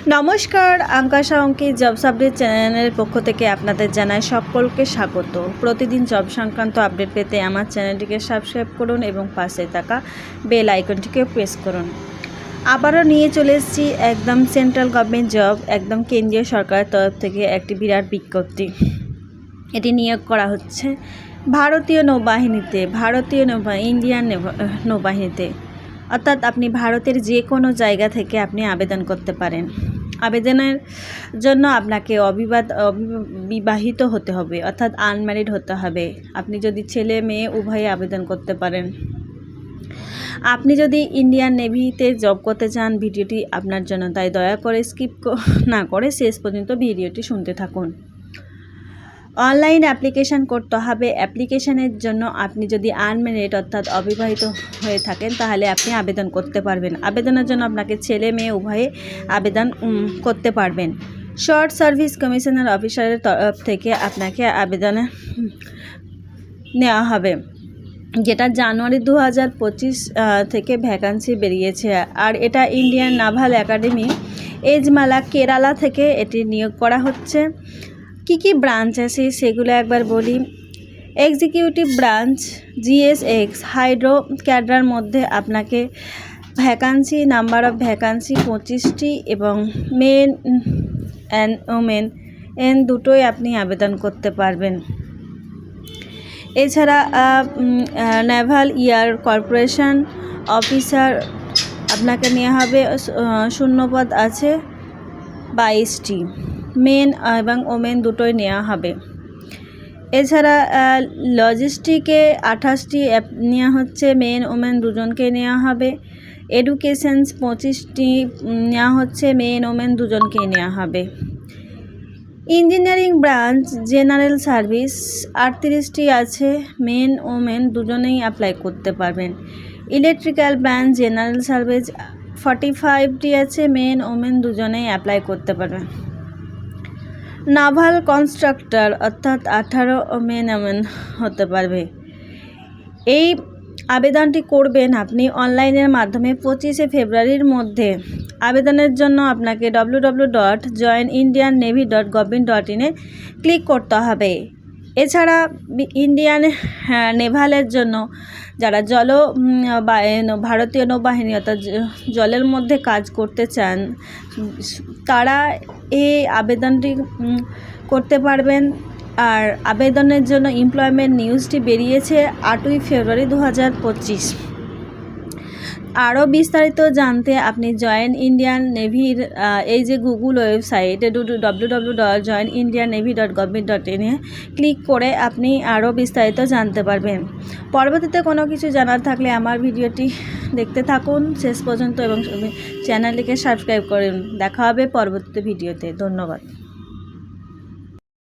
নমস্কার, আঙ্কাশা অঙ্কিত jobs update চ্যানেলের পক্ষ থেকে আপনাদের জানাই সকলকে স্বাগত। প্রতিদিন জব সংক্রান্ত আপডেট পেতে আমার চ্যানেলটিকে সাবস্ক্রাইব করুন এবং পাশে থাকা বেল আইকনটিকে প্রেস করুন। আবারও নিয়ে চলে এসেছি একদম সেন্ট্রাল গভর্নমেন্ট জব, একদম কেন্দ্রীয় সরকারের তরফ থেকে একটি বিরাট বিজ্ঞপ্তি। এটি নিয়োগ করা হচ্ছে ভারতীয় নৌবাহিনীতে, ইন্ডিয়ান নৌবাহিনীতে, অর্থাৎ আপনি ভারতের যে কোনো জায়গা থেকে আপনি আবেদন করতে পারেন। আবেদনের জন্য আপনাকে অবিবাহিত হতে হবে, অর্থাৎ আনম্যারিড হতে হবে। আপনি যদি ছেলে মেয়ে উভয়ে আবেদন করতে পারেন। আপনি যদি ইন্ডিয়ান নেভিতে জব করতে চান, ভিডিওটি আপনার জন্য, তাই দয়া করে স্কিপ না করে শেষ পর্যন্ত ভিডিওটি শুনতে থাকুন। অনলাইন অ্যাপ্লিকেশান করতে হবে। অ্যাপ্লিকেশানের জন্য আপনি যদি আনম্যারিড অর্থাৎ অবিবাহিত হয়ে থাকেন তাহলে আপনি আবেদন করতে পারবেন। আবেদনের জন্য আপনাকে ছেলে মেয়ে উভয়ে আবেদন করতে পারবেন। শর্ট সার্ভিস কমিশনার অফিসারের তরফ থেকে আপনাকে আবেদনে নেওয়া হবে, যেটা জানুয়ারি 2025 থেকে ভ্যাকান্সি বেরিয়েছে। আর এটা ইন্ডিয়ান নাভাল একাডেমি এজমালা কেরালা থেকে এটি নিয়োগ করা হচ্ছে। কি ব্রাঞ্চ আছে সেগুলো একবার বলি। Executive branch GSX hydro cadre মধ্যে আপনাকে ভ্যাকান্সি, নাম্বার অফ ভ্যাকান্সি 25টি এবং মেন অ্যান্ড ওমেন দুটোই আপনি আবেদন করতে পারবেন। এছাড়া নেভাল এয়ার কর্পোরেশন অফিসার আপনাকে নেওয়া হবে, শূন্যপদ আছে 22টি, মেন এবং ওমেন দুটোই নেওয়া হবে। এছাড়া লজিস্টিকে 28টি নেওয়া হচ্ছে, মেন ওমেন দুজনকে নেওয়া হবে। এডুকেশনস 25টি নেওয়া হচ্ছে, মেন ওমেন দুজনকেই নেওয়া হবে। ইঞ্জিনিয়ারিং ব্রাঞ্চ জেনারেল সার্ভিস 38টি আছে, মেন ওমেন দুজনেই অ্যাপ্লাই করতে পারবেন। ইলেকট্রিক্যাল ব্রাঞ্চ জেনারেল সার্ভিস 45টি আছে, মেন ওমেন দুজনেই অ্যাপ্লাই করতে পারবেন। নাভাল কনস্ট্রাক্টর অর্থাৎ 18 মেন ওমেন হতে পারবে। এই আবেদনটি করবেন আপনি অনলাইনের মাধ্যমে 25শে ফেব্রুয়ারির মধ্যে। আবেদনের জন্য আপনাকে www.joinindiannavy.gov.in ক্লিক করতে হবে। এছাড়া ইন্ডিয়ান নেভালের জন্য যারা ভারতীয় নৌবাহিনী অর্থাৎ জলের মধ্যে কাজ করতে চান তারা এই আবেদনটি করতে পারবেন। আর আবেদনের জন্য এমপ্লয়মেন্ট নিউজটি বেরিয়েছে 8ই ফেব্রুয়ারি 2025। আরও বিস্তারিত জানতে আপনি জয়েন ইন্ডিয়ান নেভির এই যে গুগল ওয়েবসাইট www.joinindiannavy.gov.in ক্লিক করে আপনি আরও বিস্তারিত জানতে পারবেন। পরবর্তীতে কোনো কিছু জানার থাকলে আমার ভিডিওটি দেখতে থাকুন শেষ পর্যন্ত এবং চ্যানেলটিকে সাবস্ক্রাইব করুন। দেখা হবে পরবর্তী ভিডিওতে। ধন্যবাদ।